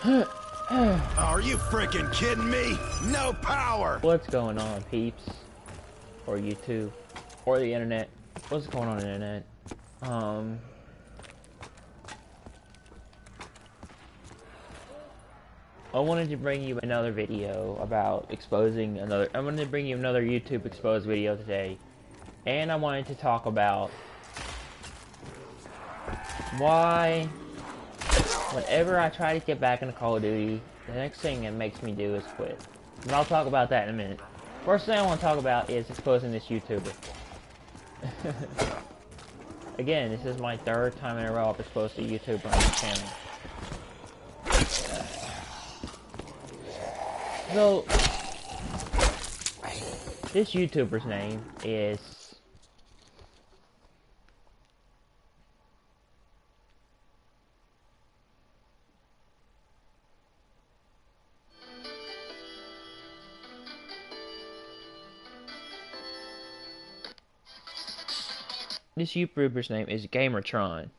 Are you freaking kidding me? No power! What's going on, peeps? Or YouTube? Or the internet? What's going on the internet? I wanted to bring you another video about exposing another... I wanted to bring you another YouTube exposed video today. And I wanted to talk about why whenever I try to get back into Call of Duty, the next thing it makes me do is quit. And I'll talk about that in a minute. First thing I want to talk about is exposing this YouTuber. Again, this is my third time in a row I've exposed a YouTuber on this channel. So, this YouTuber's name is... This YouTuber's name is Gamertron.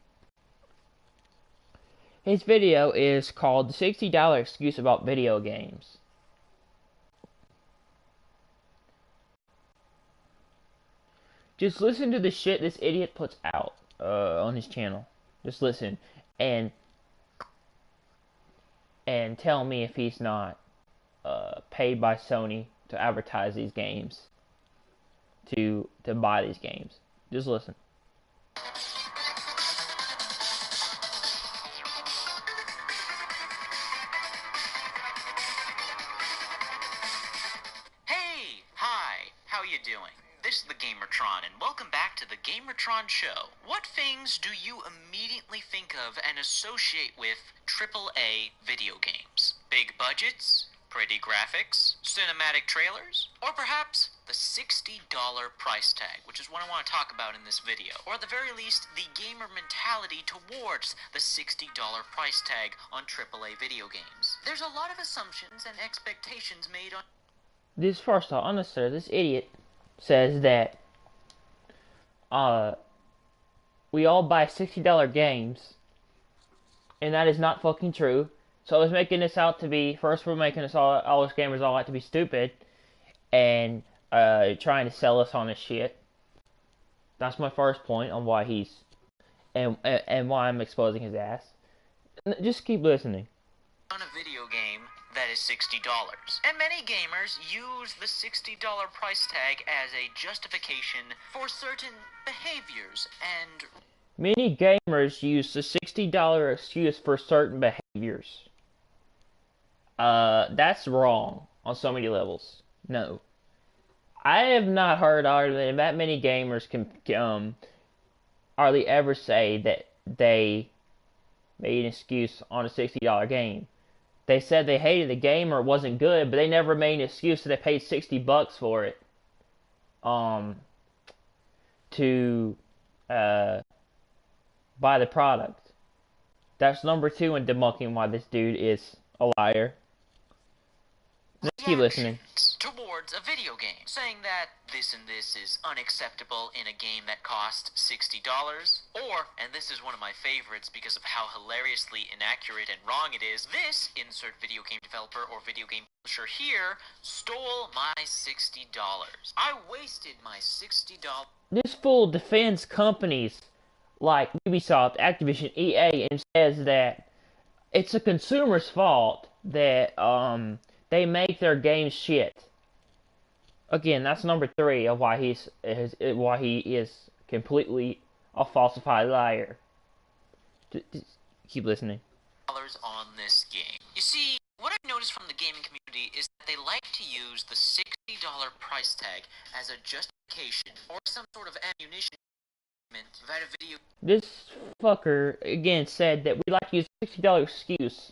His video is called The $60 Excuse About Video Games. Just listen to the shit this idiot puts out on his channel. Just listen and tell me if he's not paid by Sony to advertise these games, to buy these games. Just listen. Hey, hi, how you doing? This is the Gamertron, and welcome back to the Gamertron Show. What things do you immediately think of and associate with AAA video games? Big budgets? Pretty graphics? Cinematic trailers? Or perhaps the $60 price tag, which is what I want to talk about in this video. Or at the very least, the gamer mentality towards the $60 price tag on AAA video games. There's a lot of assumptions and expectations made on... This first off, honestly, this idiot says that we all buy $60 games, and that is not fucking true. So I was making this out to be, first we're making this all us gamers all out to be stupid, and trying to sell us on this shit. That's my first point on why he's, and why I'm exposing his ass. Just keep listening. On a video game that is $60. And many gamers use the $60 price tag as a justification for certain behaviors and... Many gamers use the $60 excuse for certain behaviors. That's wrong on so many levels. No. I have not heard that many gamers can hardly ever say that they made an excuse on a $60 game. They said they hated the game or it wasn't good, but they never made an excuse that they paid $60 for it. To buy the product. That's number 2 in debunking why this dude is a liar. Let's keep listening. Towards a video game, saying that this and this is unacceptable in a game that costs $60, or, and this is one of my favorites because of how hilariously inaccurate and wrong it is, this insert video game developer or video game publisher here stole my $60. I wasted my $60. This fool defends companies like Ubisoft, Activision, EA, and says that it's a consumer's fault that they make their games shit. Again, that's number 3 of why he is completely a falsified liar. Just keep listening. On this game. You see, what I've noticed from the gaming community is that they like to use the $60 price tag as a justification or some sort of ammunition that a video... This fucker again said that we like to use a $60 excuse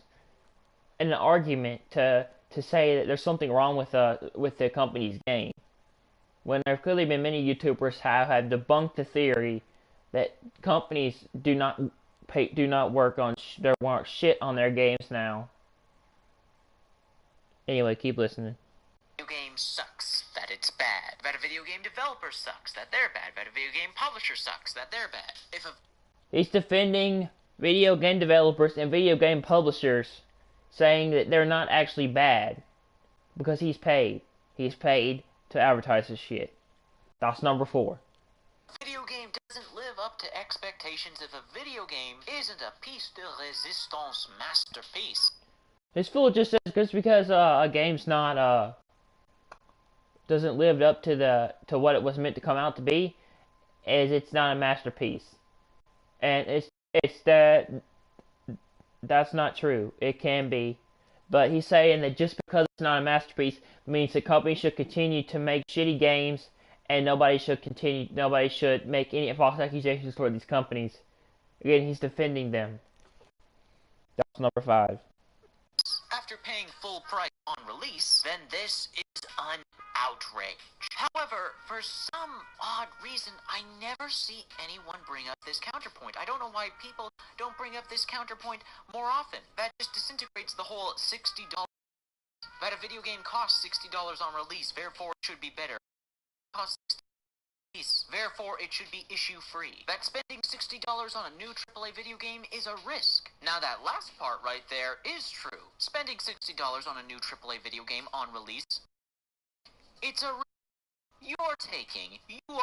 in an argument to say that there's something wrong with the company's game, when there have clearly been many YouTubers have debunked the theory that companies do not work on their shit on their games now. Anyway, keep listening. Video game sucks, that it's bad. That a video game developer sucks, that they're bad. That a video game publisher sucks, that they're bad. He's defending video game developers and video game publishers, saying that they're not actually bad because he's paid. He's paid to advertise his shit. That's number 4. Video game doesn't live up to expectations if a video game isn't a piece de resistance masterpiece. This fool just says just because a game's not doesn't live up to what it was meant to come out to be, is it's not a masterpiece. And it's that's not true. It can be, but he's saying that just because it's not a masterpiece means the company should continue to make shitty games, and nobody should make any false accusations toward these companies. Again, he's defending them. That's number 5. After paying full price on release, then this is an outrage. However, for some odd reason, I never see anyone bring up this counterpoint. I don't know why people don't bring up this counterpoint more often. That just disintegrates the whole $60. That a video game costs $60 on release, therefore it should be better. It costs $60. Therefore, it should be issue-free. That spending $60 on a new AAA video game is a risk. Now, that last part right there is true. Spending $60 on a new AAA video game on release, it's a risk you are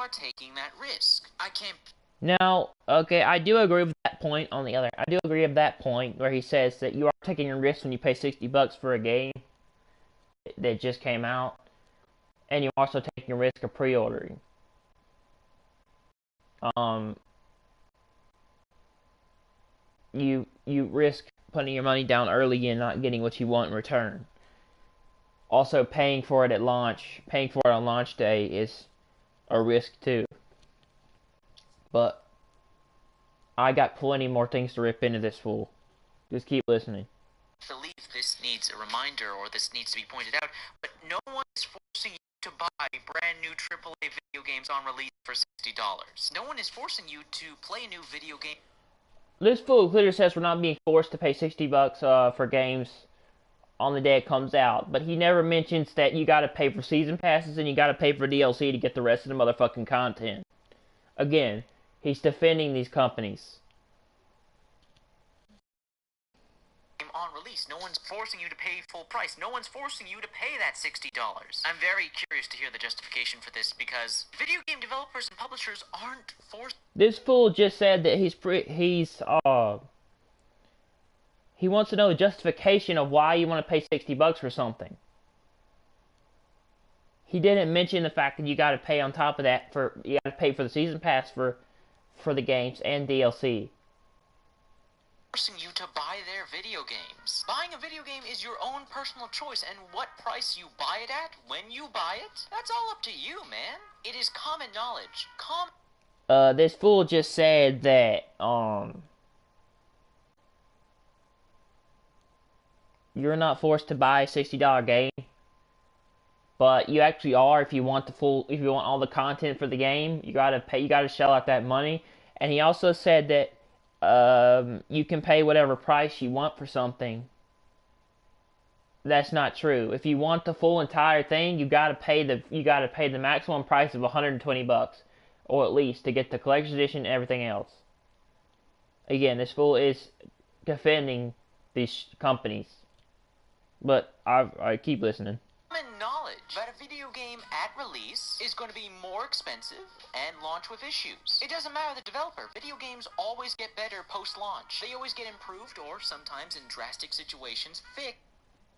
taking that risk. I can't... Now, okay, I do agree with that point. I do agree with that point where he says that you are taking a risk when you pay $60 for a game that just came out, and you're also taking a risk of pre-ordering. You risk putting your money down early and not getting what you want in return. Also, paying for it on launch day is a risk too. But I got plenty more things to rip into this fool. Just keep listening. I believe this needs a reminder, or this needs to be pointed out, but no one is forcing you to buy brand new AAA video games on release for $60. No one is forcing you to play a new video game. This fool clearly says we're not being forced to pay $60 for games on the day it comes out, but he never mentions that you gotta pay for season passes and you gotta pay for DLC to get the rest of the motherfucking content. Again, he's defending these companies. On release, no one's forcing you to pay full price. No one's forcing you to pay that $60. I'm very curious to hear the justification for this, because video game developers and publishers aren't forced. This fool just said that he wants to know the justification of why you want to pay $60 for something. He didn't mention the fact that you got to pay on top of that you got to pay for the season pass for the games and DLC. Forcing you to buy their video games. Buying a video game is your own personal choice, and what price you buy it at, when you buy it, that's all up to you, man. It is common knowledge. This fool just said that, you're not forced to buy a $60 game, but you actually are if you want all the content for the game. You gotta shell out that money. And he also said that you can pay whatever price you want for something. That's not true. If you want the full entire thing, you gotta pay the maximum price of $120, or at least, to get the collector's edition and everything else. Again, this fool is defending these companies, but I keep listening. Common knowledge that a video game at release is going to be more expensive and launch with issues. It doesn't matter the developer. Video games always get better post-launch. They always get improved, or sometimes in drastic situations, fixed.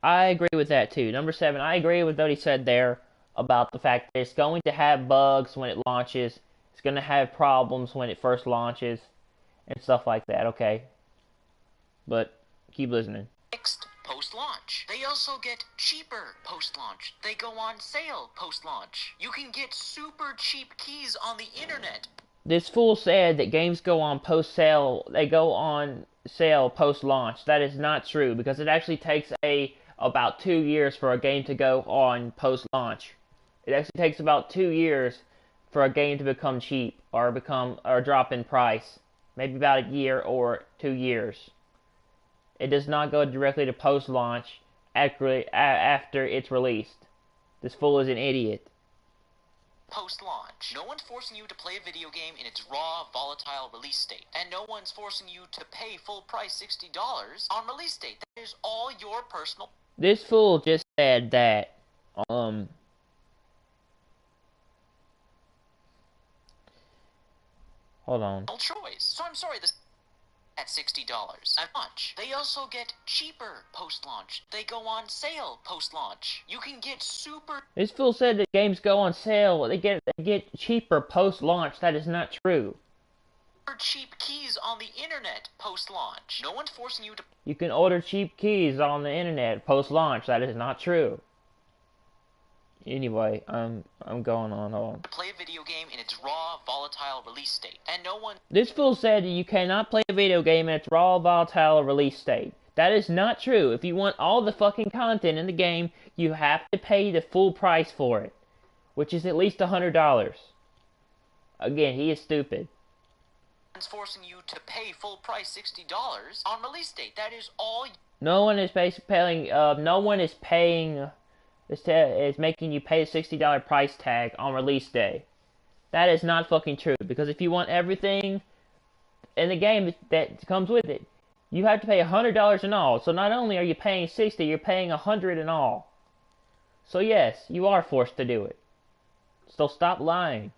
I agree with that too. Number 7, I agree with what he said there about the fact that it's going to have bugs when it launches. It's going to have problems when it first launches and stuff like that, okay? But keep listening. Fixed post-launch. They also get cheaper post-launch. They go on sale post-launch. You can get super cheap keys on the internet. This fool said that games go on post-sale. They go on sale post-launch. That is not true, because it actually takes about 2 years for a game to go on post-launch. It actually takes about 2 years for a game to become cheap or drop in price. Maybe about a year or 2 years. It does not go directly to post-launch. No one's forcing you to play a video game in its raw, volatile release state. And no one's forcing you to pay full price $60 on release date. That is all your personal... This fool just said that, hold on. choice. So I'm sorry, this at $60 at launch. They also get cheaper post-launch. They go on sale post-launch. You can get super... This fool said that games go on sale. They get cheaper post-launch. That is not true. cheap keys on the internet post-launch. No one's forcing you to... You can order cheap keys on the internet post-launch. That is not true. Anyway, I'm going on. Hold on. Play a video game in its raw, volatile release state, and no one... This fool said that you cannot play a video game in its raw, volatile release state. That is not true. If you want all the fucking content in the game, you have to pay the full price for it, which is at least $100. Again, he is stupid. It's forcing you to pay full price $60 on release date. That is all... No one is paying. No one is paying. Is making you pay a $60 price tag on release day. That is not fucking true. Because if you want everything in the game that comes with it, you have to pay $100 in all. So not only are you paying $60, you're paying $100 in all. So yes, you are forced to do it. So stop lying.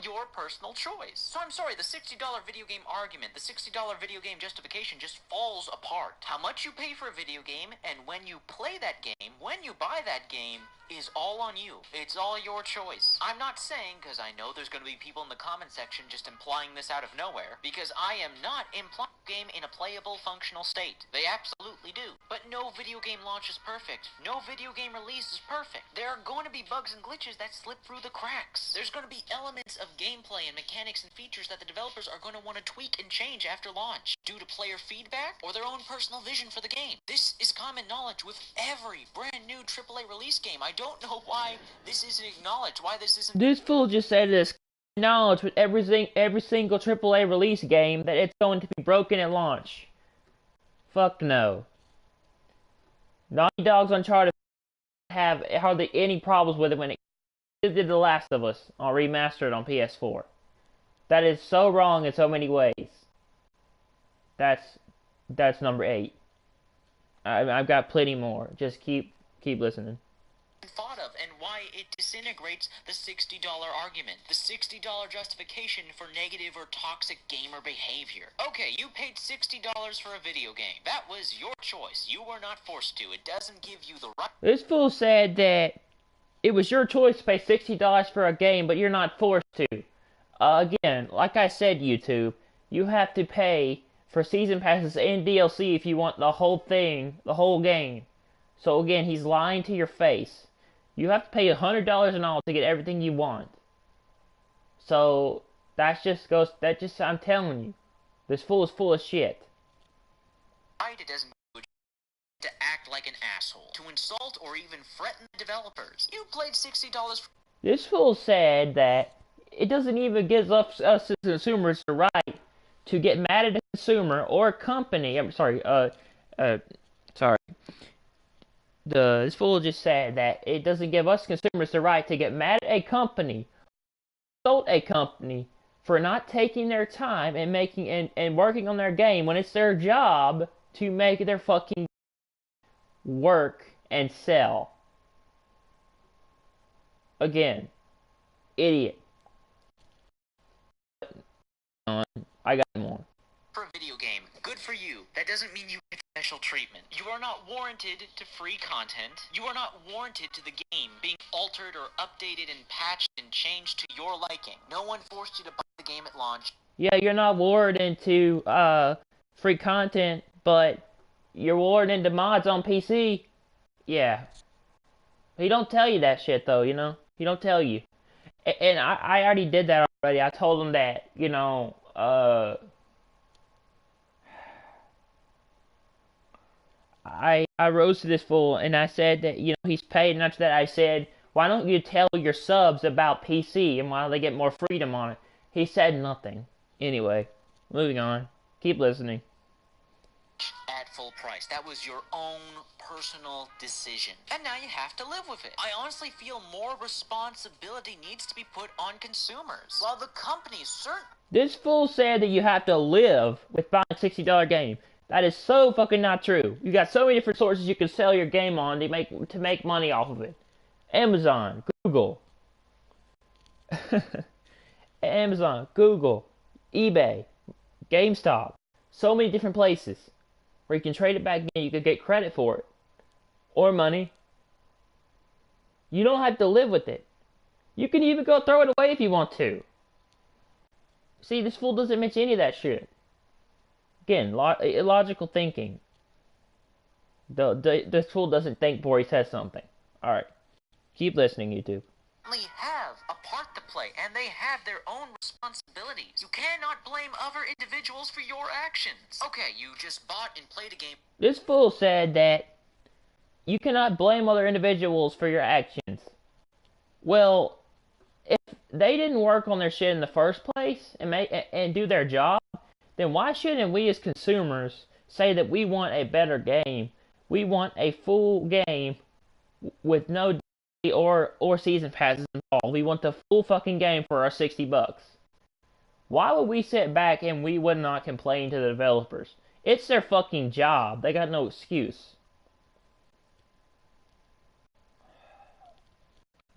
Your personal choice. So I'm sorry, the $60 video game argument, the $60 video game justification just falls apart. How much you pay for a video game, and when you play that game, when you buy that game, is all on you. It's all your choice. I'm not saying, because I know there's going to be people in the comment section just implying this out of nowhere, because I am not implying the game in a playable, functional state. They absolutely do. But no video game launch is perfect. No video game release is perfect. There are going to be bugs and glitches that slip through the cracks. There's going to be elements of gameplay and mechanics and features that the developers are going to want to tweak and change after launch, due to player feedback or their own personal vision for the game. This is common knowledge with every brand new AAA release game. I don't know why this isn't acknowledged, why this isn't... This fool just said this knowledge with every single AAA release game that it's going to be broken at launch. Fuck no. Naughty Dog's Uncharted have hardly any problems with it when it did The Last of Us on remastered on PS4. That is so wrong in so many ways. That's number 8. I've got plenty more. Just keep listening. Thought of, and why it disintegrates the $60 argument, the $60 justification for negative or toxic gamer behavior. Okay, you paid $60 for a video game. That was your choice. You were not forced to. It doesn't give you the right... This fool said that it was your choice to pay $60 for a game, but you're not forced to. Again, like I said, YouTube, you have to pay for season passes and DLC if you want the whole thing, the whole game. So again, he's lying to your face. You have to pay $100 in all to get everything you want. So I'm telling you, this fool is full of shit. It doesn't to act like an asshole, to insult or even threaten the developers. You played $60 for... This fool said that it doesn't even give us as consumers the right to get mad at a consumer or a company. This fool just said that it doesn't give us consumers the right to get mad at a company, insult a company for not taking their time and making and working on their game when it's their job to make their fucking work and sell. Again, idiot. I got more. For a video game, good for you. That doesn't mean you get special treatment. You are not warranted to free content. You are not warranted to the game being altered or updated and patched and changed to your liking. No one forced you to buy the game at launch. Yeah, you're not warranted to free content, but you're warranted to mods on PC. Yeah. He don't tell you that shit though, you know? He don't tell you. And I already did that already. I told him that, you know, I rose to this fool and I said that, you know, he's paid, and after that I said, why don't you tell your subs about PC and why they get more freedom on it? He said nothing. Anyway, moving on. Keep listening. At full price. That was your own personal decision. And now you have to live with it. I honestly feel more responsibility needs to be put on consumers. While the companies certainly... This fool said that you have to live with buying a $60 game. That is so fucking not true. You got so many different sources you can sell your game on to make money off of it. Amazon, Google. Amazon, Google, eBay, GameStop. So many different places where you can trade it back in, you can get credit for it. Or money. You don't have to live with it. You can even go throw it away if you want to. See, this fool doesn't mention any of that shit. Again, illogical thinking. This fool doesn't think before he says something. Alright. Keep listening, YouTube. Have a part to play, and they have their own responsibilities. You cannot blame other individuals for your actions. Okay, you just bought and played a game. This fool said that you cannot blame other individuals for your actions. Well, if they didn't work on their shit in the first place and do their job, then why shouldn't we as consumers say that we want a better game? We want a full game with no or season passes involved. We want the full fucking game for our $60. Why would we sit back and we would not complain to the developers? It's their fucking job. They got no excuse.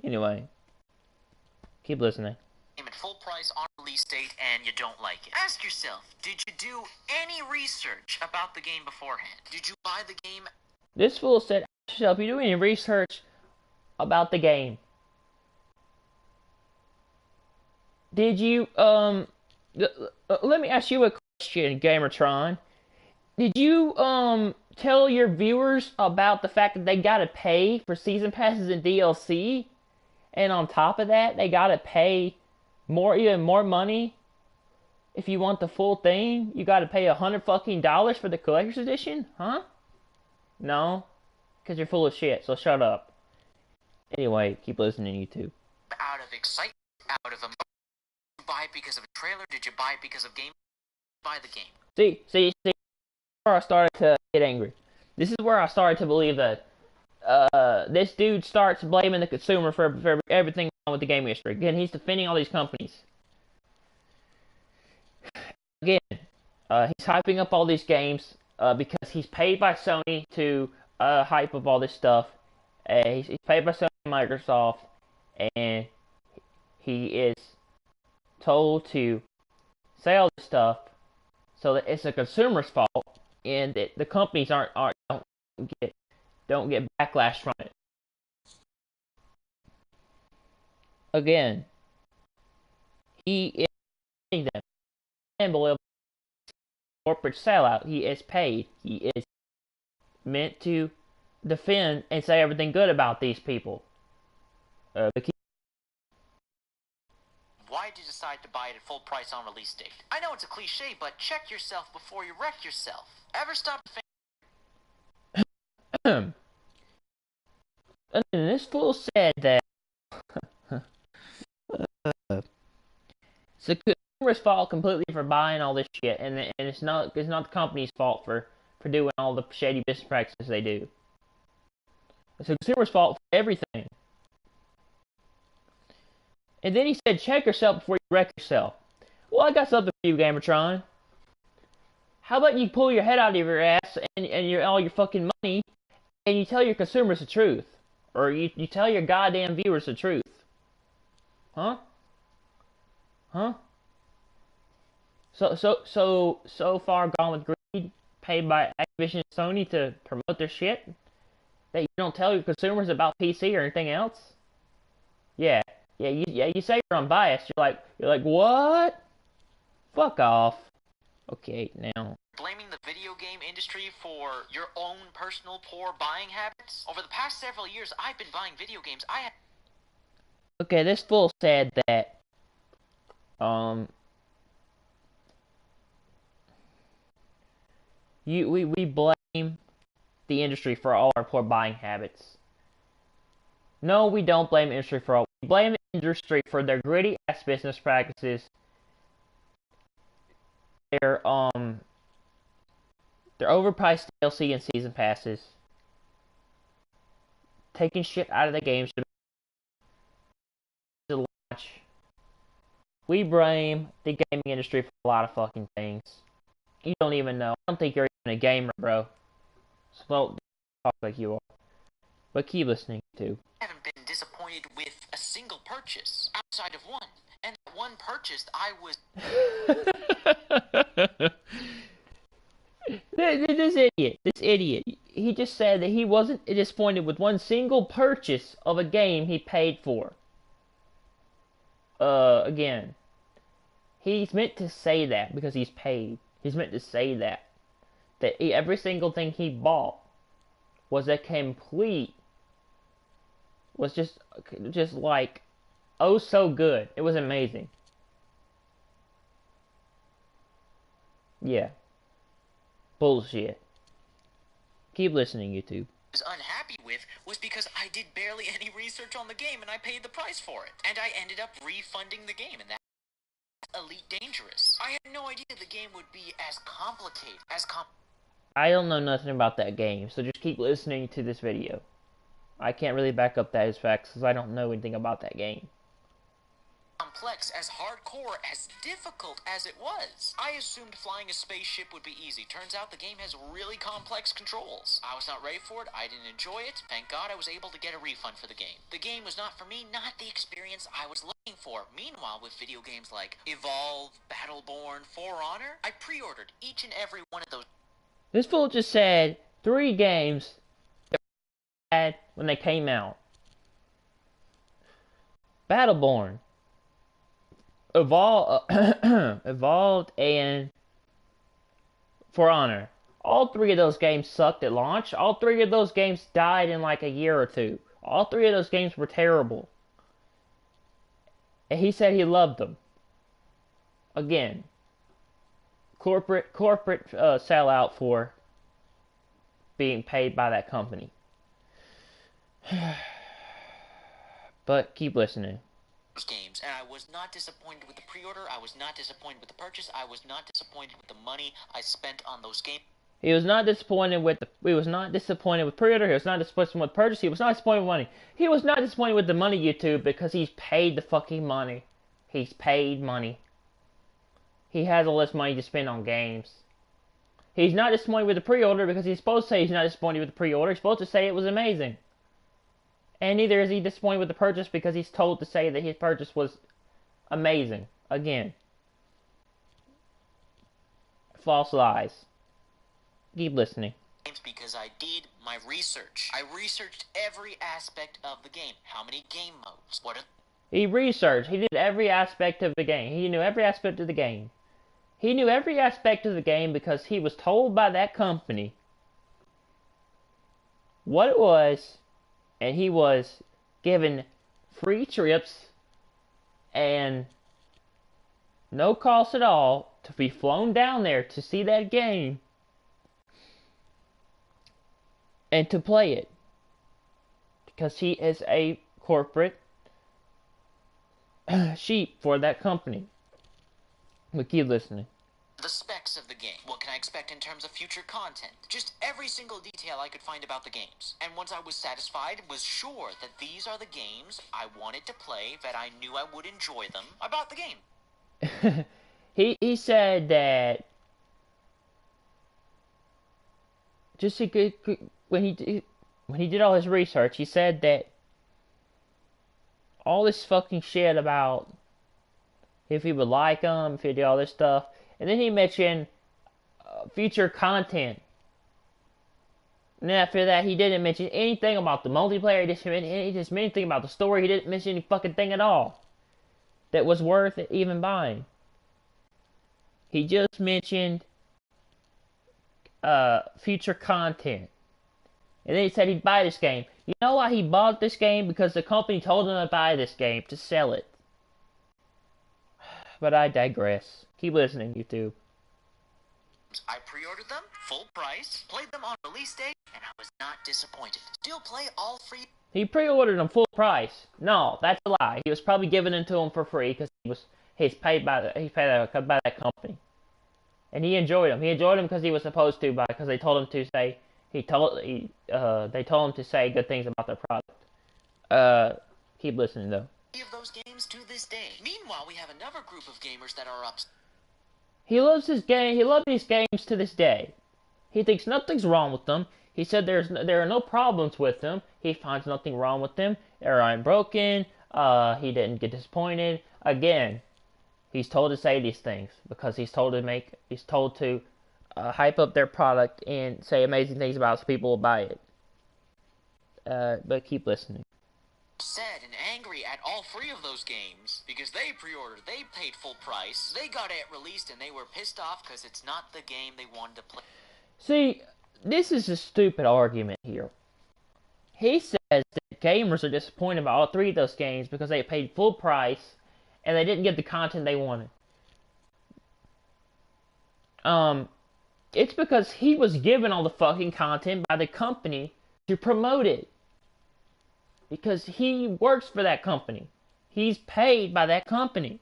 Anyway, keep listening. At full price on release date and you don't like it. Ask yourself, did you do any research about the game beforehand? Did you buy the game? This fool said, ask yourself, you do any research about the game? Did you, let me ask you a question, Gamertron. Did you, tell your viewers about the fact that they gotta pay for season passes and DLC? And on top of that, they gotta pay even more money? If you want the full thing, you gotta pay $100 fucking for the collector's edition? Huh? No? Because you're full of shit, so shut up. Anyway, keep listening, YouTube. Out of excitement, out of emotion. Did you buy it because of a trailer? Did you buy it because of game? Buy the game. See, where I started to get angry. This is where I started to believe that this dude starts blaming the consumer for everything wrong with the game industry. Again, he's defending all these companies. Again, he's hyping up all these games because he's paid by Sony to hype up all this stuff. He's paid by Sony and Microsoft, and he is told to say all this stuff so that it's a consumer's fault, and that the companies don't get backlash from it. Again, he is paying them. Unbelievable corporate sellout. He is paid. He is meant to defend and say everything good about these people. Why did you decide to buy it at full price on release date? I know it's a cliche, but check yourself before you wreck yourself. Ever stop to think? And this fool said that it's the consumer's fault completely for buying all this shit, and it's not the company's fault for doing all the shady business practices they do. It's the consumer's fault for everything. And then he said, check yourself before you wreck yourself. Well, I got something for you, Gamertron. How about you pull your head out of your ass and all your fucking money, and you tell your consumers the truth? Or you tell your goddamn viewers the truth. Huh? Huh? So far gone with greed, paid by Activision and Sony to promote their shit? That you don't tell your consumers about PC or anything else? Yeah, you say you're unbiased. You're like, what? Fuck off. Okay, now. Blaming the video game industry for your own personal poor buying habits? Over the past several years, I've been buying video games. Okay, this fool said that, we blame the industry for all our poor buying habits. No, we don't blame the industry for all. We blame the industry for their gritty ass business practices, They're overpriced DLC and season passes. Taking shit out of the games to launch. We blame the gaming industry for a lot of fucking things. You don't even know. I don't think you're even a gamer, bro. So don't talk like you are. But keep listening, too. I haven't been disappointed with a single purchase outside of one. And that one purchase, I was... This idiot, he just said that he wasn't disappointed with one single purchase of a game he paid for. Again, he's meant to say that because he's paid. He's meant to say that every single thing he bought was just like, oh so good. It was amazing. Yeah. Bullshit. Keep listening, YouTube. Was unhappy with was because I did barely any research on the game and I paid the price for it. And I ended up refunding the game, and that's Elite Dangerous. I had no idea the game would be as complicated I don't know nothing about that game, so just keep listening to this video. I can't really back up that as facts because I don't know anything about that game. Complex, as hardcore, as difficult as it was. I assumed flying a spaceship would be easy. Turns out the game has really complex controls. I was not ready for it. I didn't enjoy it. Thank God I was able to get a refund for the game. The game was not for me, not the experience I was looking for. Meanwhile, with video games like Evolve, Battleborn, For Honor, I pre-ordered each and every one of those. This fool just said 3 games that were bad when they came out. Battleborn, Evolved, and For Honor. All 3 of those games sucked at launch. All 3 of those games died in like a year or 2. All 3 of those games were terrible. And he said he loved them. Again, corporate sellout for being paid by that company. But keep listening. Games, and I was not disappointed with the pre-order. I was not disappointed with the purchase. I was not disappointed with the money I spent on those games. He was not disappointed with pre-order. He was not disappointed with purchase. He was not disappointed with money. He was not disappointed with the money, YouTube, because he's paid the fucking money. He's paid money. He has all this money to spend on games. He's not disappointed with the pre-order because he's supposed to say he's not disappointed with the pre-order. He's supposed to say it was amazing. And neither is he disappointed with the purchase because he's told to say that his purchase was amazing. Again. False lies. Keep listening. Because I did my research. I researched every aspect of the game. How many game modes? He researched. He did every aspect of the game. He knew every aspect of the game. He knew every aspect of the game because he was told by that company what it was. And he was given free trips and no cost at all to be flown down there to see that game and to play it. Because he is a corporate sheep for that company. But keep listening. The specs of the game. What can I expect in terms of future content? Just every single detail I could find about the games. And once I was satisfied, was sure that these are the games I wanted to play, that I knew I would enjoy them, I bought the game. He said that just when he did all his research, he said that all this fucking shit about if he would like them, if he did all this stuff. And then he mentioned future content. And then after that, he didn't mention anything about the multiplayer. He didn't mention anything about the story. He didn't mention any fucking thing at all that was worth even buying. He just mentioned future content. And then he said he'd buy this game. You know why he bought this game? Because the company told him to buy this game, to sell it. But I digress. Keep listening, YouTube. I pre-ordered them, full price, played them on release day, and I was not disappointed. Still play all free. He pre-ordered them full price. No, that's a lie. He was probably giving them to him for free because he's paid by that company. and he enjoyed them. He enjoyed them because he was supposed to, because they told him to say they told him to say good things about their product. Keep listening though. Of those games to this day. Meanwhile, we have another group of gamers that are upset. He loves his game. He loves these games to this day. He thinks nothing's wrong with them. He said there are no problems with them. He finds nothing wrong with them. They're unbroken. He didn't get disappointed. Again, he's told to say these things because he's told to hype up their product and say amazing things about it so people will buy it. But keep listening. Sad and angry at all three of those games because they pre-ordered, they paid full price, they got it released, and they were pissed off because it's not the game they wanted to play. See, this is a stupid argument here. He says that gamers are disappointed about all three of those games because they paid full price and they didn't get the content they wanted. It's because he was given all the fucking content by the company to promote it. Because he works for that company. He's paid by that company.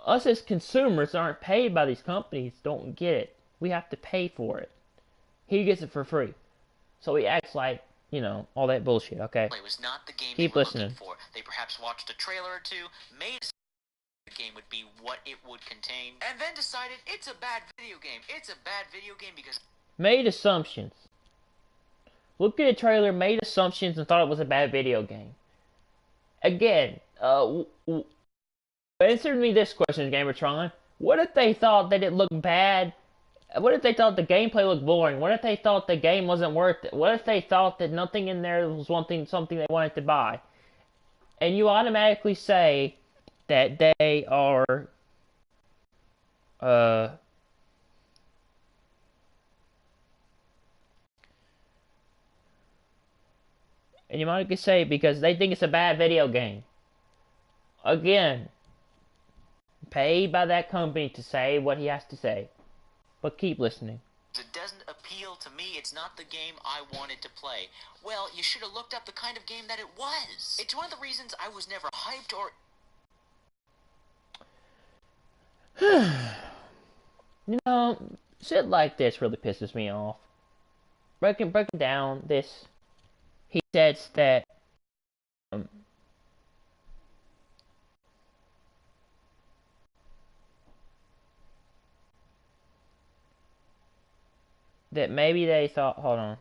Us as consumers aren't paid by these companies. Don't get it. We have to pay for it. He gets it for free. So he acts like, all that bullshit, okay? It was not the game Keep they were listening. looking for. They perhaps watched a trailer or two, made the game would be what it would contain, and then decided it's a bad video game. It's a bad video game because... Made assumptions. Looked at a trailer, made assumptions, and thought it was a bad video game. Again, answer me this question, Gamertron. What if they thought that it looked bad? What if they thought the gameplay looked boring? What if they thought the game wasn't worth it? What if they thought that nothing in there was something they wanted to buy? And you automatically say that they are... And you might say because they think it's a bad video game. Again, paid by that company to say what he has to say. But keep listening. It doesn't appeal to me. It's not the game I wanted to play. Well, you should have looked up the kind of game that it was. It's one of the reasons I was never hyped or... Shit like this really pisses me off. Breaking down this... He says that that maybe they thought. Hold on.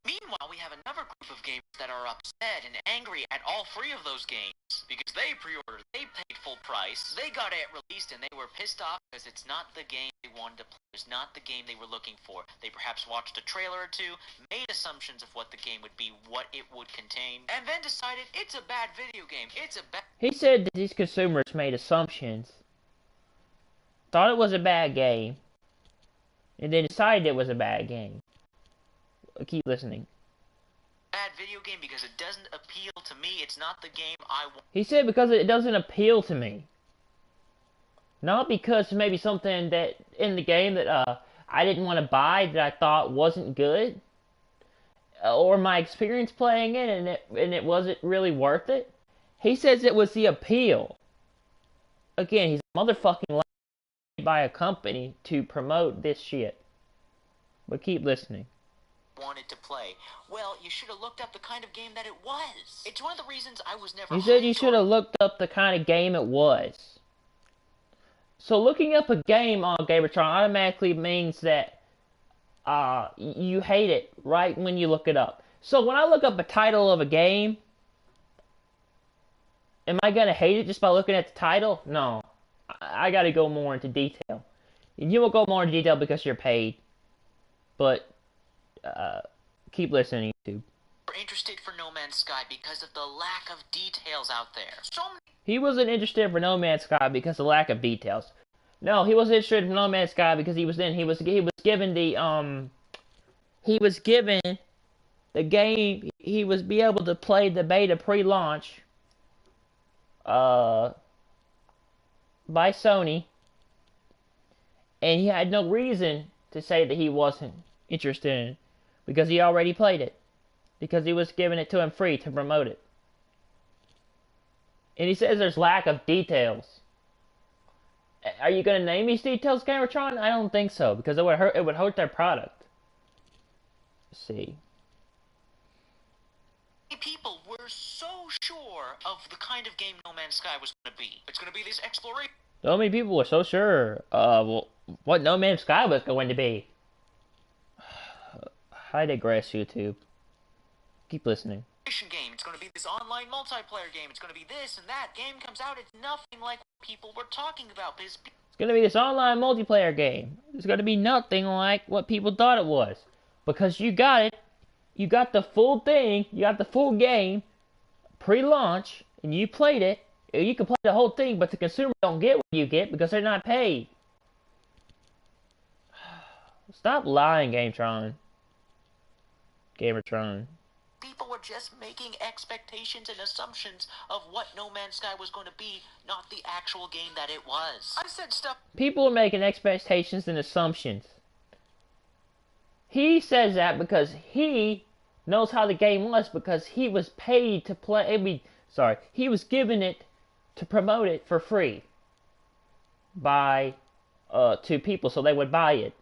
Meanwhile, we have another group of gamers that are upset and angry at all three of those games because they pre-ordered, they paid full price, they got it released, and they were pissed off because it's not the game they wanted to play. It's not the game they were looking for. They perhaps watched a trailer or two, made assumptions of what the game would be, what it would contain, and then decided it's a bad video game. It's a bad... He said that these consumers made assumptions, thought it was a bad game, and then decided it was a bad game. Keep listening. Bad video game because it doesn't appeal to me. It's not the game I want. He said because it doesn't appeal to me. Not because maybe something that in the game that I didn't want to buy that I thought wasn't good, or my experience playing it and it wasn't really worth it. He says it was the appeal. Again, he's a motherfucking liar by a company to promote this shit. But keep listening. Wanted to play. Well, you should have looked up the kind of game that it was. It's one of the reasons I was never... He said you should have looked up the kind of game it was. So looking up a game on Gamertron automatically means that you hate it right when you look it up. So when I look up a title of a game, am I gonna hate it just by looking at the title? No. I gotta go more into detail. You will go more into detail because you're paid. But keep listening, YouTube. We're interested for No Man's Sky because of the lack of details out there. So many... He wasn't interested for No Man's Sky because of lack of details. No, he wasn't interested for No Man's Sky because he was given the game. He was be able to play the beta pre-launch by Sony, and he had no reason to say that he wasn't interested in it because he already played it, because he was giving it to him free to promote it. And he says there's lack of details. Are you gonna name these details, Gamertron? I don't think so, because it would hurt. It would hurt their product. Let's see. People were so sure of the kind of game No Man's Sky was going to be. It's going to be this exploration. So many people were so sure of what No Man's Sky was going to be. I digress, YouTube. Keep listening. Game. It's going to be this online multiplayer game. It's going to be this and that. Game comes out. It's nothing like what people were talking about. It's going to be this online multiplayer game. It's going to be nothing like what people thought it was. Because you got it. You got the full thing. You got the full game pre-launch, and you played it. You can play the whole thing, but the consumer don't get what you get because they're not paid. Stop lying, Gamertron. People were just making expectations and assumptions of what No Man's Sky was going to be, not the actual game that it was. I said stuff. People are making expectations and assumptions. He says that because he knows how the game was, because he was paid to play. He was given it to promote it for free by to people so they would buy it.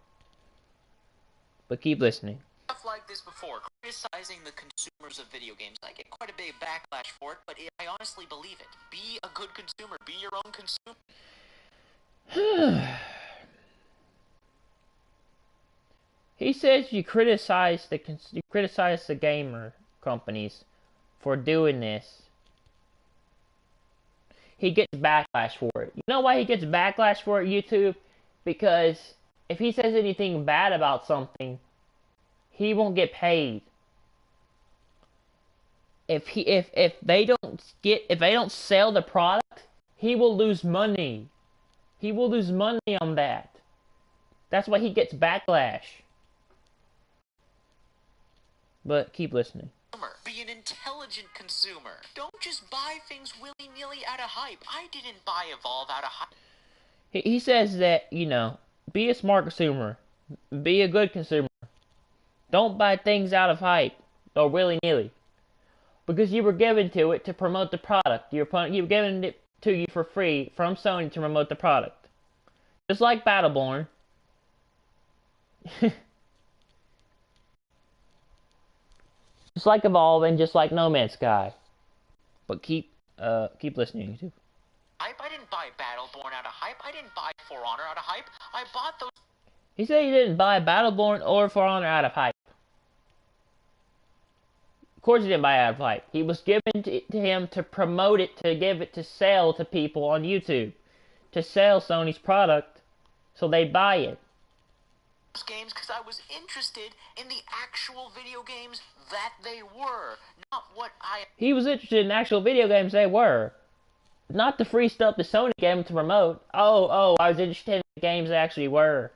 But keep listening. Stuff like this before, criticizing the consumers of video games. I get quite a big backlash for it, but I honestly believe it. Be a good consumer. Be your own consumer. He says you criticize the gamer companies for doing this. He gets backlash for it. You know why he gets backlash for it, YouTube? Because if he says anything bad about something, he won't get paid. If they don't sell the product, he will lose money. He will lose money on that. That's why he gets backlash. But keep listening. Be an intelligent consumer. Don't just buy things willy-nilly out of hype. I didn't buy Evolve out of hype. He says that, be a smart consumer. Be a good consumer. Don't buy things out of hype or willy-nilly. Because you were given to it to promote the product. You were given it to you for free from Sony to promote the product. Just like Battleborn. Just like Evolve and just like No Man's Sky. But keep listening, YouTube. I didn't buy Battleborn out of hype. I didn't buy For Honor out of hype. I bought those. He said he didn't buy Battleborn or For Honor out of hype. Of course he didn't buy it out of hype. He was given to him to promote it, to give it to sell to people on YouTube. To sell Sony's product so they buy it. Games because I was interested in the actual video games that they were, not what I... He was interested in actual video games they were. Not the free stuff that Sony gave him to promote. I was interested in the games they actually were.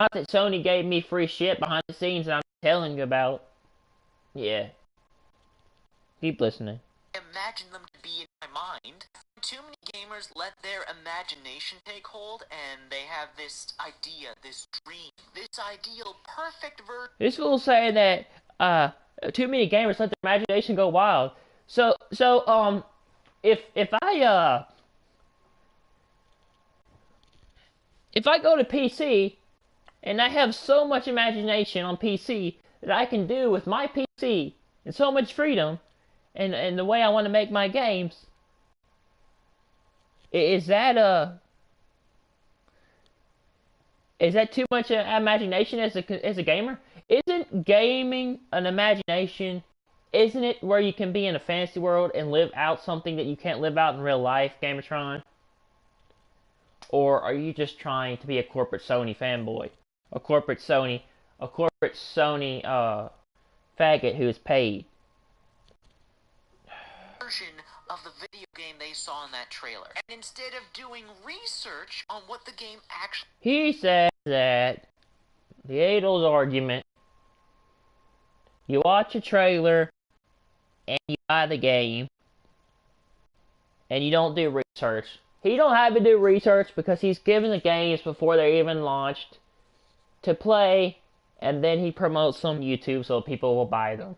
Not that Sony gave me free shit behind the scenes that I'm telling you about. Yeah. Keep listening. Imagine them to be in my mind. Too many gamers let their imagination take hold, and they have this idea, this dream, this ideal perfect version. This fool's saying that too many gamers let their imagination go wild. So if I go to PC and I have so much imagination on PC that I can do with my PC and so much freedom and the way I want to make my games, is that too much imagination as a gamer? Isn't gaming an imagination? Isn't it where you can be in a fantasy world and live out something that you can't live out in real life, Gamertron? Or are you just trying to be a corporate Sony fanboy? A corporate Sony faggot who is paid? Version of the video game they saw in that trailer. And instead of doing research on what the game actually... He says that the age-old argument, you watch a trailer and you buy the game and you don't do research. He don't have to do research because he's given the games before they're even launched to play, and then he promotes them on YouTube so people will buy them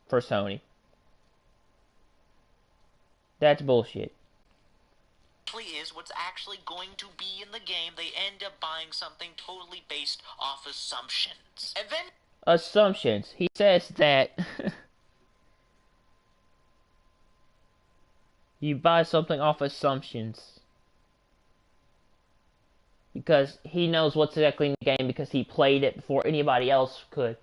for Sony. That's bullshit. Is what's actually going to be in the game. They end up buying something totally based off assumptions. And then Assumptions. He says that you buy something off assumptions because he knows what's exactly in the game because he played it before anybody else could.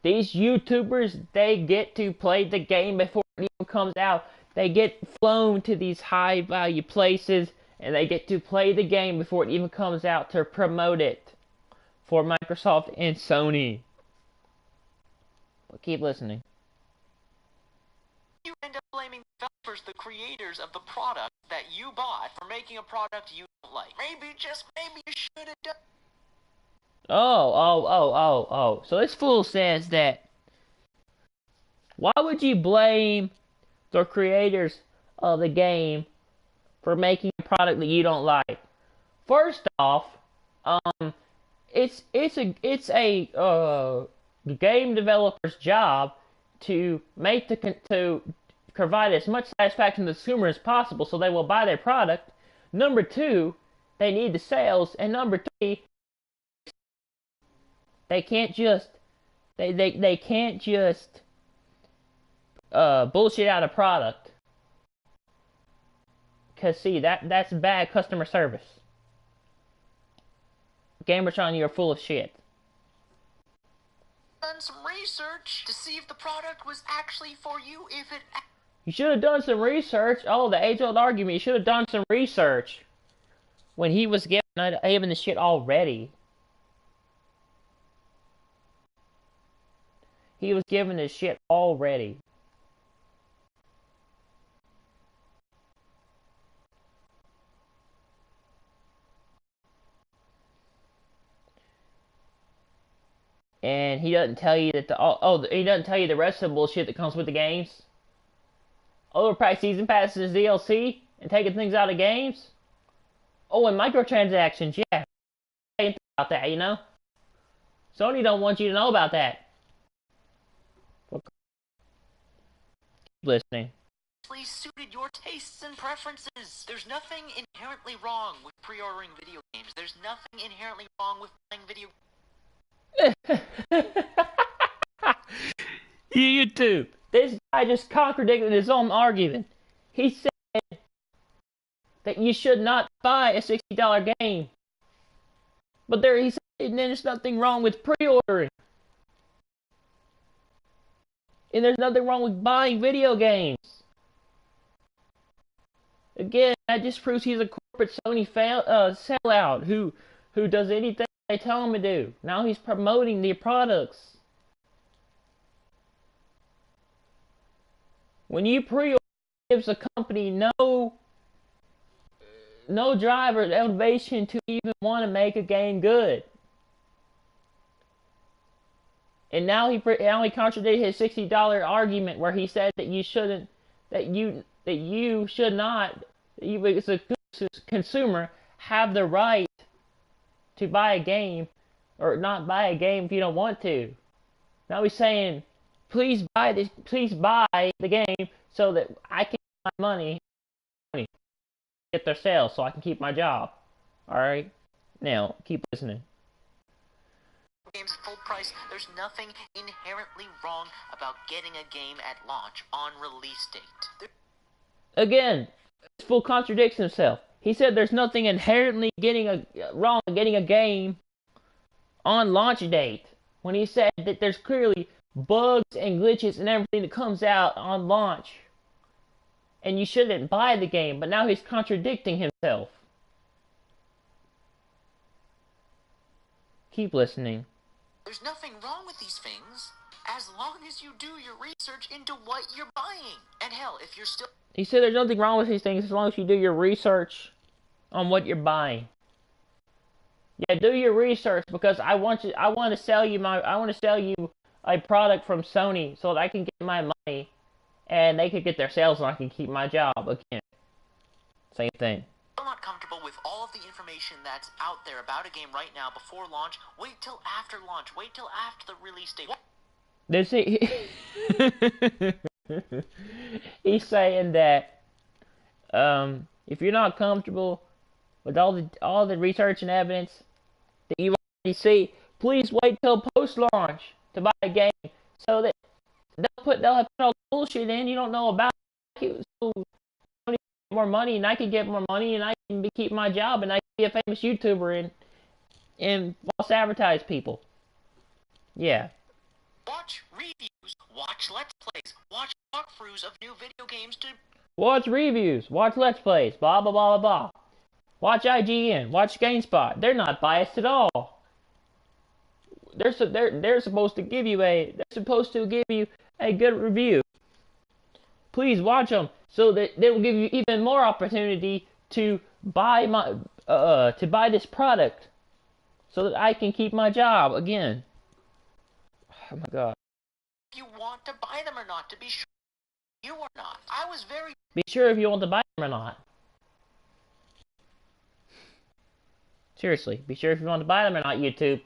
These YouTubers, they get to play the game before it even comes out. They get flown to these high value places and they get to play the game before it even comes out to promote it for Microsoft and Sony. But keep listening. You end up blaming developers, the creators of the product that you bought, for making a product you don't like. Maybe, just maybe, you should have done. Oh. So this fool says that why would you blame the creators of the game for making a product that you don't like? First off, it's a game developer's job to provide as much satisfaction to the consumer as possible, so they will buy their product. Number two, they need the sales, and number three, they can't just bullshit out a product. Cause see, that's bad customer service. Gamertron, you're full of shit. Done some research to see if the product was actually for you. If it, you should have done some research. Oh, the age-old argument. You should have done some research when he was giving the shit already. He was giving this shit already. And he doesn't tell you that he doesn't tell you the rest of the bullshit that comes with the games. Overpriced season passes, DLC, and taking things out of games. Oh, and microtransactions, yeah. Think about that, you know. Sony don't want you to know about that. Keep listening. Suited your tastes and preferences. There's nothing inherently wrong with pre-ordering video games. There's nothing inherently wrong with buying video. YouTube. This guy just contradicted his own argument. He said that you should not buy a $60 game. But he said there's nothing wrong with pre-ordering. And there's nothing wrong with buying video games. Again, that just proves he's a corporate Sony sellout who does anything they tell him to do. Now he's promoting their products. When you pre-order, it gives a company no drive or motivation to even want to make a game good. And now he contradicted his $60 argument where he said that you as a consumer have the right to buy a game or not buy a game if you don't want to. Now he's saying, please buy the game so that I can get my money, get their sales so I can keep my job. Alright? Now, keep listening. Games at full price. There's nothing inherently wrong about getting a game at launch on release date. Again, this fool contradicts himself. He said there's nothing inherently wrong with getting a game on launch date, when he said that there's clearly bugs and glitches and everything that comes out on launch. And you shouldn't buy the game, but now he's contradicting himself. Keep listening. There's nothing wrong with these things, as long as you do your research into what you're buying. And hell, if you're still... He said there's nothing wrong with these things as long as you do your research on what you're buying. Yeah, do your research, because I want to sell you a product from Sony so that I can get my money and they can get their sales and I can keep my job again. Same thing. Still not comfortable with all of the information that's out there about a game right now before launch? Wait till after launch. Wait till after the release date. He's saying that If you're not comfortable with all the research and evidence that you already see, please wait till post-launch to buy a game, so that they'll have put all the bullshit in you don't know about. So get more money, and I can get more money, and I can keep my job, and I can be a famous YouTuber and false advertise people. Yeah. Watch reviews, watch Let's Plays, watch walkthroughs of new video games to... Watch reviews, watch Let's Plays, blah blah blah blah blah. Watch IGN, watch GameSpot. They're not biased at all. They're supposed to give you a good review. Please watch them, so that they will give you even more opportunity to buy this product, so that I can keep my job again. Oh my god. If you want to buy them or not, to be sure you or not. I was very... Be sure if you want to buy them or not. Seriously, be sure if you want to buy them or not, YouTube.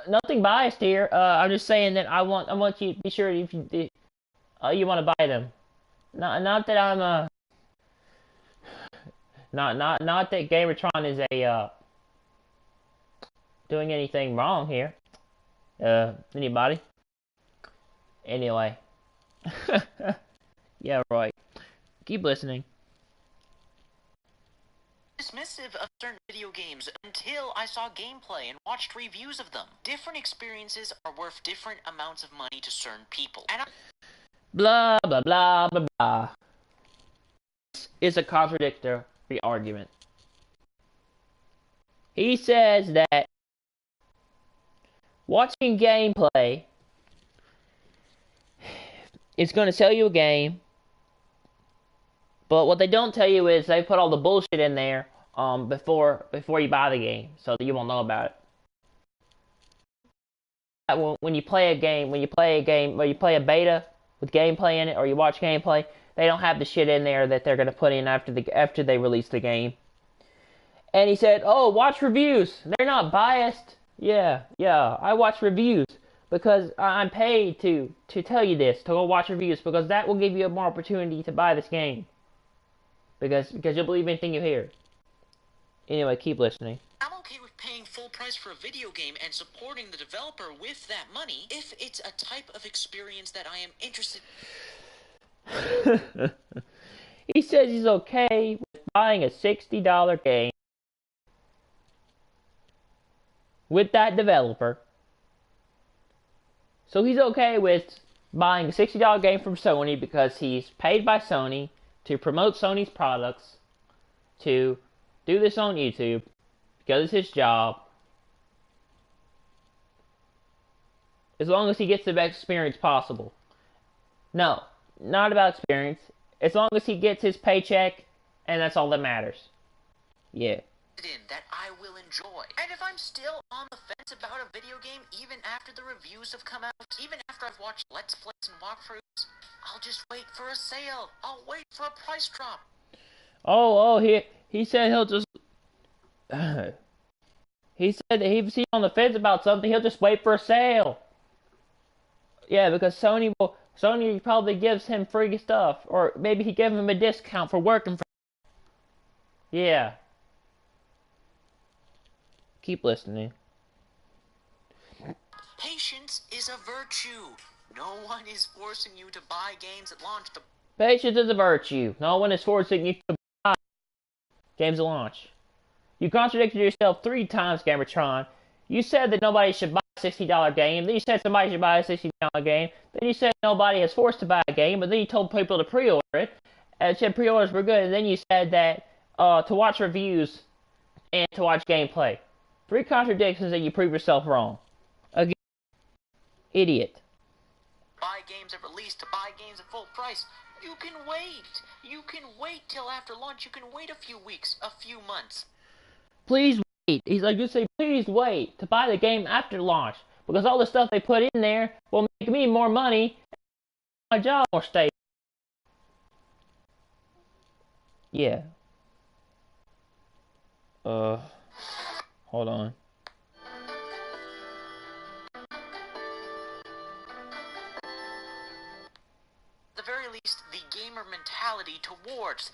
Nothing biased here. I'm just saying that I want you to be sure if you want to buy them. Not that I'm not that Gamertron is doing anything wrong here. Anybody? Anyway. Yeah, right. Keep listening. Dismissive of certain video games until I saw gameplay and watched reviews of them. Different experiences are worth different amounts of money to certain people. And Blah blah blah blah blah. This is a contradictory argument. He says that watching gameplay is going to sell you a game, but what they don't tell you is they put all the bullshit in there before you buy the game, so that you won't know about it. When you play a game, or you play a beta with gameplay in it, or you watch gameplay, they don't have the shit in there that they're going to put in after they release the game. And he said, "Oh, watch reviews. They're not biased." Yeah, I watch reviews because I'm paid to tell you this, to go watch reviews, because that will give you more opportunity to buy this game. Because you'll believe anything you hear. Anyway, keep listening. I'm okay with paying full price for a video game and supporting the developer with that money if it's a type of experience that I am interested in. He says he's okay with buying a $60 game with that developer. So he's okay with buying a $60 game from Sony because he's paid by Sony to promote Sony's products, to do this on YouTube, because it's his job. As long as he gets the best experience possible. No, not about experience. As long as he gets his paycheck, and that's all that matters. Yeah. That I will enjoy. And if I'm still on the fence about a video game, even after the reviews have come out, even after I've watched Let's Plays and walkthroughs, I'll just wait for a sale. I'll wait for a price drop. He said he'll just... he said that if he's on the fence about something, he'll just wait for a sale. Yeah, because Sony probably gives him free stuff, or maybe he gave him a discount for working for... Yeah. Keep listening. Patience is a virtue. No one is forcing you to buy games at launch. Patience is a virtue. No one is forcing you to buy games at launch. You contradicted yourself 3 times, Gamertron. You said that nobody should buy a $60 game. Then you said somebody should buy a $60 game. Then you said nobody is forced to buy a game. But then you told people to pre-order it. And said pre-orders were good. And then you said that to watch reviews and to watch gameplay. 3 contradictions that you prove yourself wrong. Again. Idiot. Buy games at release, to buy games at full price. You can wait. You can wait till after launch. You can wait a few weeks, a few months. Please wait. He's like, just say, please wait to buy the game after launch. Because all the stuff they put in there will make me more money and my job more stable. Yeah. Hold on. At the very least, the gamer mentality towards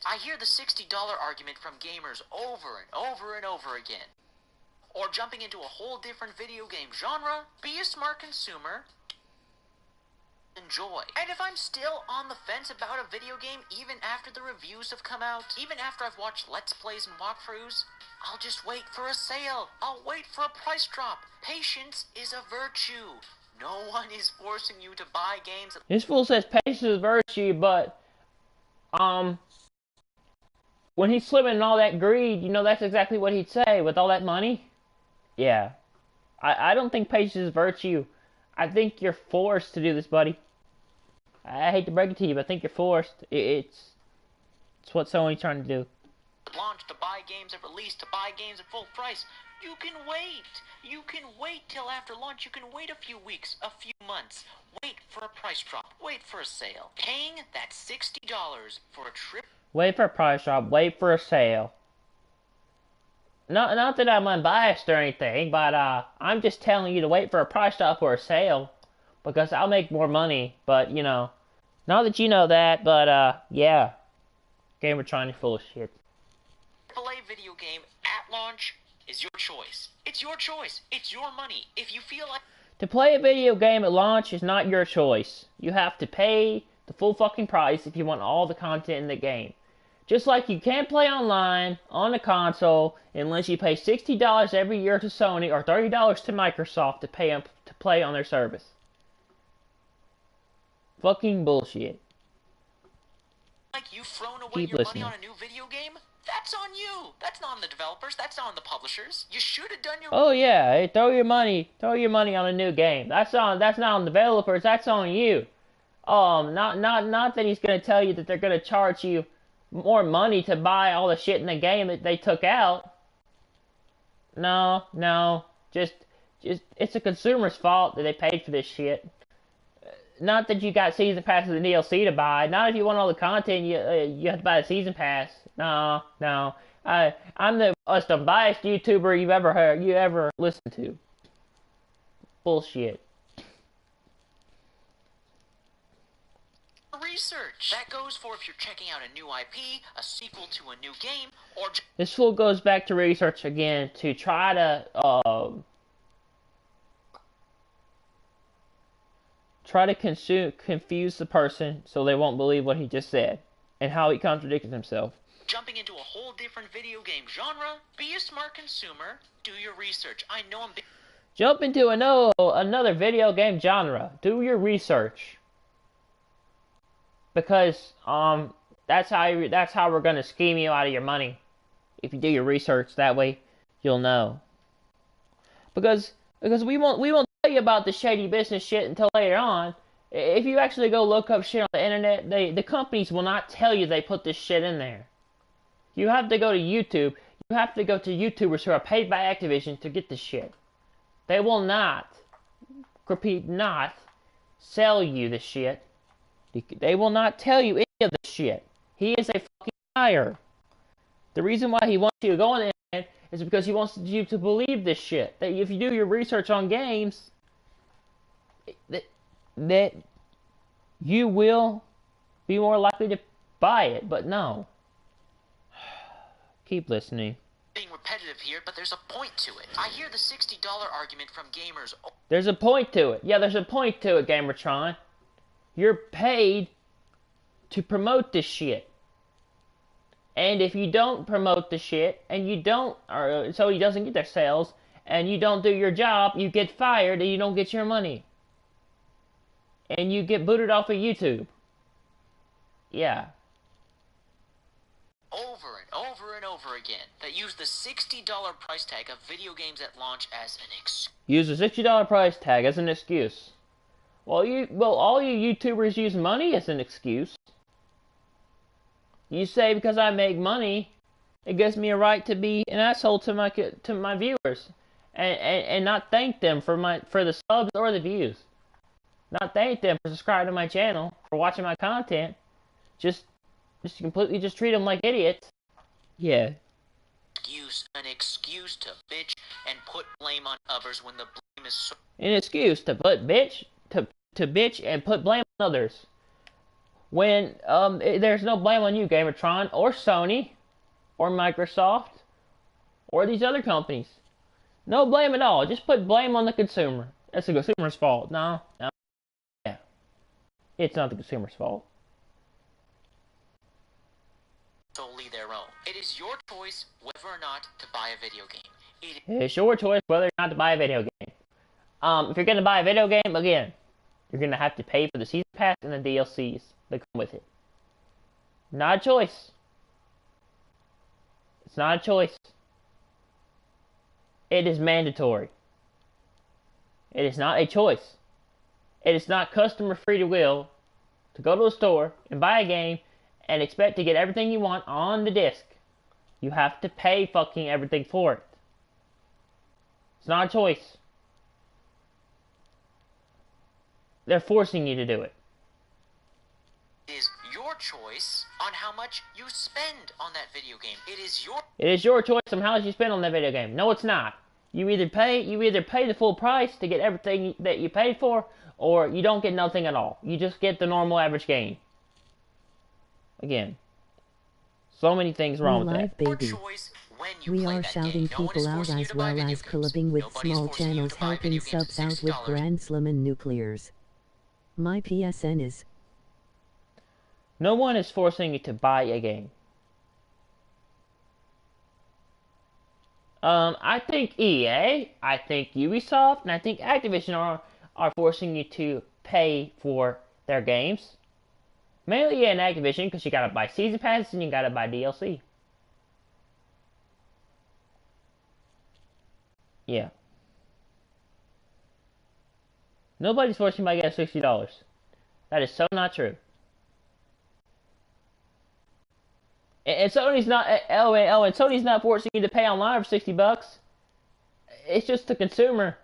I hear the $60 argument from gamers over and over and over again. Or jumping into a whole different video game genre, be a smart consumer, enjoy. And if I'm still on the fence about a video game even after the reviews have come out, even after I've watched Let's Plays and walkthroughs, I'll just wait for a sale. I'll wait for a price drop. Patience is a virtue. No one is forcing you to buy games. This fool says patience is a virtue, but when he's swimming in all that greed, you know that's exactly what he'd say with all that money. Yeah. I don't think patience is a virtue. I think you're forced to do this, buddy. I hate to break it to you, but I think you're forced. It's what Sony's trying to do. Launch, to buy games at release, to buy games at full price. You can wait. You can wait till after launch. You can wait a few weeks, a few months. Wait for a price drop. Wait for a sale. Paying that $60 for a trip. Wait for a price drop. Wait for a sale. Not that I'm unbiased or anything, but I'm just telling you to wait for a price drop or a sale, because I'll make more money. But you know, not that you know that, but yeah, Gamertron is full of shit. AAA video game at launch is your choice. It's your choice. It's your money. If you feel like to play a video game at launch is not your choice. You have to pay the full fucking price if you want all the content in the game. Just like you can't play online on a console unless you pay $60 every year to Sony or $30 to Microsoft to play on their service. Fucking bullshit. Like you've thrown away Keep your listening. money on a new video game? That's on you. That's not on the developers. That's not on the publishers. You should have done your. Oh yeah, hey, throw your money on a new game. That's not on developers. That's on you. Not that he's gonna tell you that they're gonna charge you more money to buy all the shit in the game that they took out. No, just it's a consumer's fault that they paid for this shit. Not that you got season passes and DLC to buy. Not if you want all the content, you have to buy the season pass. No. I'm the most unbiased YouTuber you ever listened to. Bullshit. Research. That goes for if you're checking out a new IP, a sequel to a new game, or this fool goes back to research again to try to confuse the person so they won't believe what he just said and how he contradicted himself. Jumping into a whole different video game genre. Be a smart consumer. Do your research. I know I'm. Jump into another video game genre. Do your research. Because that's how we're gonna scheme you out of your money. If you do your research, that way you'll know. Because we won't tell you about the shady business shit until later on. If you actually go look up shit on the internet, the companies will not tell you they put this shit in there. You have to go to YouTube. You have to go to YouTubers who are paid by Activision to get this shit. They will not, repeat, not sell you this shit. They will not tell you any of this shit. He is a fucking liar. The reason why he wants you to go on the internet is because he wants you to believe this shit. That if you do your research on games, that you will be more likely to buy it. But no. Keep listening. Being repetitive here, but there's a point to it. I hear the $60 argument from gamers. There's a point to it. Yeah, there's a point to it, Gamertron. You're paid to promote this shit. And if you don't promote the shit, and you don't, or so he doesn't get their sales, and you don't do your job, you get fired and you don't get your money. And you get booted off of YouTube. Yeah. Over and over and over again, that use the $60 price tag of video games at launch as an excuse. Use the $60 price tag as an excuse. Well, all you YouTubers use money as an excuse. You say because I make money, it gives me a right to be an asshole to my viewers, and not thank them for the subs or the views. Not thank them for subscribing to my channel, for watching my content. Just completely just treat them like idiots. Yeah. An excuse to bitch and put blame on others when the blame is so. An excuse to bitch and put blame on others. when there's no blame on you, Gamertron, or Sony, or Microsoft, or these other companies. No blame at all. Just put blame on the consumer. That's the consumer's fault. No, yeah, it's not the consumer's fault. Solely their own. It is your choice whether or not to buy a video game. It's your choice whether or not to buy a video game. If you're gonna buy a video game, again, you're gonna have to pay for the season pass and the DLCs that come with it. Not a choice. It's not a choice. It is mandatory. It is not a choice. It is not customer free will to go to a store and buy a game and expect to get everything you want on the disc. You have to pay fucking everything for it. It's not a choice. They're forcing you to do it. It is your choice on how much you spend on that video game. It is your choice on how much you spend on that video game. No, it's not. You either pay the full price to get everything that you paid for, or you don't get nothing at all. You just get the normal average game. Again, so many things wrong with that. Baby. We are shouting people out as well as collabing with small channels, helping subs out with Grand Slam and Nuclears. My PSN is... No one is forcing you to buy a game. I think EA, I think Ubisoft, and I think Activision are forcing you to pay for their games. Mainly EA and Activision, because you gotta buy season passes and you gotta buy DLC. Yeah. Nobody's forcing you to get $60. That is so not true. And Sony's not and Sony's not forcing you to pay online for $60. It's just the consumer.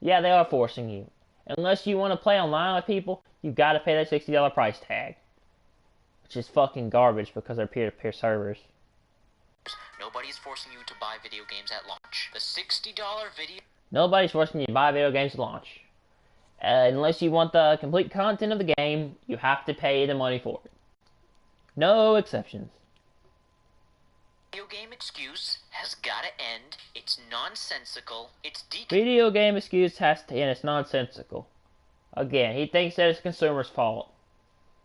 Yeah, they are forcing you. Unless you want to play online with people, you gotta pay that $60 price tag. Which is fucking garbage because they're peer-to-peer servers. Nobody's forcing you to buy video games at launch. The $60 video... Nobody's forcing you to buy video games at launch. Unless you want the complete content of the game, you have to pay the money for it. No exceptions. Video game excuse has gotta end. It's nonsensical. It's Video game excuse has to end. It's nonsensical. Again, he thinks that it's consumer's fault.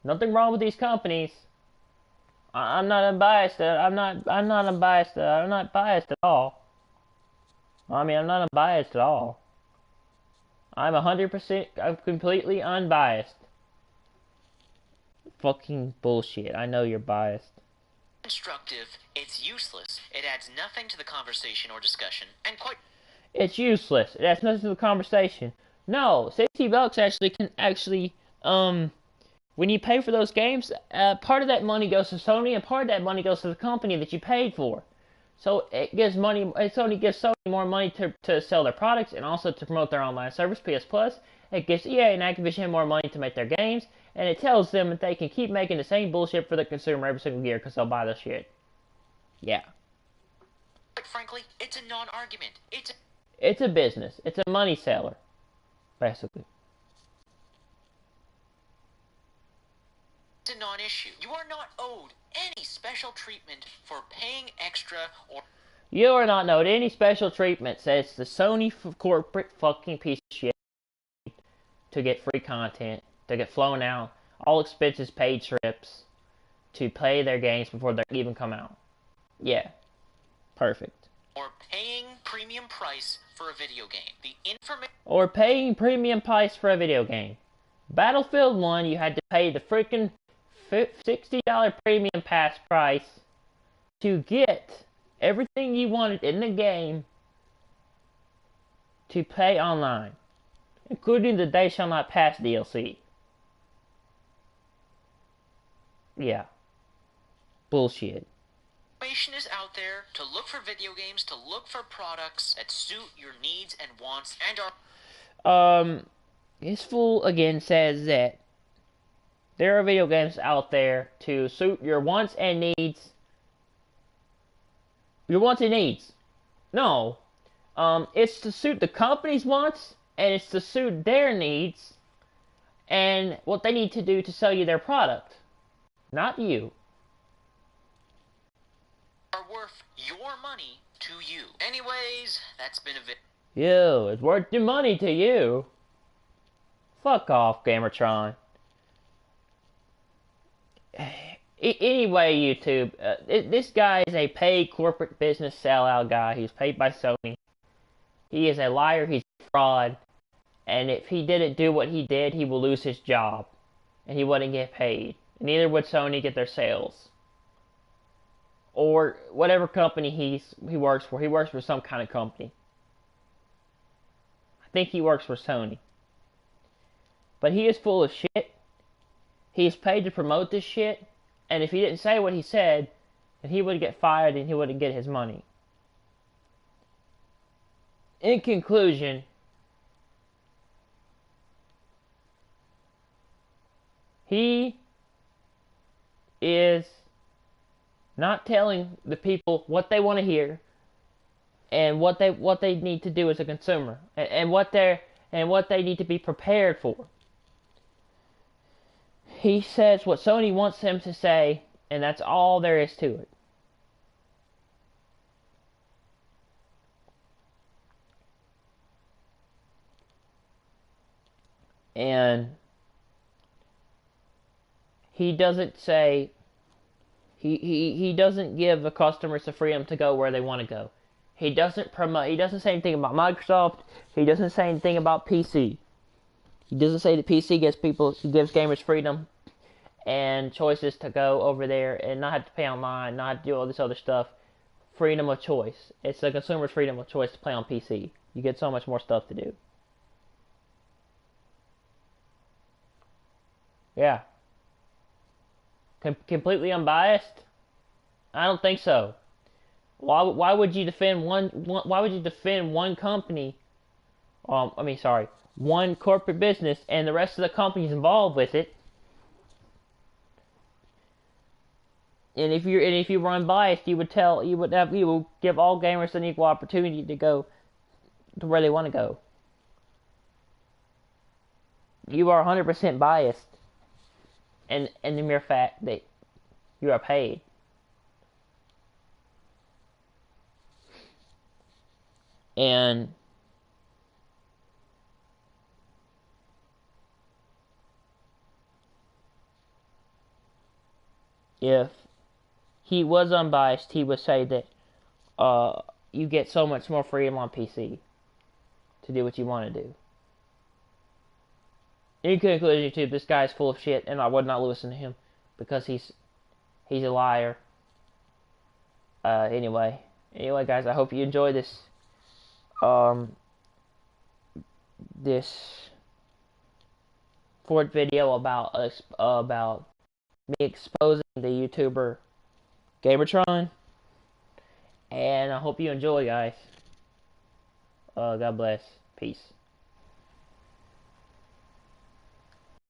Nothing wrong with these companies. I'm not unbiased. I'm not unbiased. I'm not biased at all. I mean, I'm not unbiased at all. I'm 100%. I'm completely unbiased. Fucking bullshit. I know you're biased. Constructive. It's useless. It adds nothing to the conversation or discussion, and quite. It's useless. It adds nothing to the conversation. No, $60 actually when you pay for those games, part of that money goes to Sony, and part of that money goes to the company that you paid for. So it gives money. It only gives Sony more money to sell their products and also to promote their online service, PS Plus. It gives EA and Activision more money to make their games, and it tells them that they can keep making the same bullshit for the consumer every single year because they'll buy the shit. Yeah. But frankly, it's a non-argument. It's a business. It's a money seller, basically. It's a non-issue. You are not owed any special treatment for paying extra or... You are not owed any special treatment, says the Sony corporate fucking piece of shit, to get free content, to get flown out, all expenses paid trips, to play their games before they even come out. Yeah. Perfect. Or paying premium price for a video game. Or paying premium price for a video game. Battlefield 1, you had to pay the freaking $60 premium pass price to get everything you wanted in the game to play online, including the They Shall Not Pass DLC. Yeah. Bullshit. Information is out there to look for video games, to look for products that suit your needs and wants and are... This fool again says that there are video games out there to suit your wants and needs. Your wants and needs. No. It's to suit the company's wants, and it's to suit their needs. and what they need to do to sell you their product, not you. Are worth your money to you. Anyways, that's been a You, it's worth your money to you. Fuck off, Gamertron. Anyway, YouTube, this guy is a paid corporate business sellout guy. He's paid by Sony. He is a liar. He's a fraud. And if he didn't do what he did, he will lose his job. And he wouldn't get paid. Neither would Sony get their sales. Or whatever company he works for. He works for some kind of company. I think he works for Sony. But he is full of shit. He is paid to promote this shit. And if he didn't say what he said, then he would get fired and he wouldn't get his money. In conclusion, he is not telling the people what they want to hear and what they need to do as a consumer and what they need to be prepared for. He says what Sony wants him to say, and that's all there is to it. And he doesn't say, he doesn't give the customers the freedom to go where they want to go. He doesn't promote, he doesn't say anything about Microsoft, he doesn't say anything about PC. He doesn't say that PC gives gamers freedom and choices to go over there and not have to pay online, not have to do all this other stuff. Freedom of choice. It's the consumer's freedom of choice to play on PC. You get so much more stuff to do. Yeah. Completely unbiased? I don't think so. Why would you defend one company? One corporate business and the rest of the companies involved with it? And if you were unbiased, you would give all gamers an equal opportunity to go to where they want to go. You are 100% biased, and the mere fact that you are paid. And if he was unbiased, he would say that you get so much more freedom on PC to do what you want to do. In conclusion, YouTube, this guy is full of shit, and I would not listen to him because he's a liar. Anyway, guys, I hope you enjoy this this fourth video about me exposing the YouTuber Gamertron, and I hope you enjoy, guys. God bless. Peace.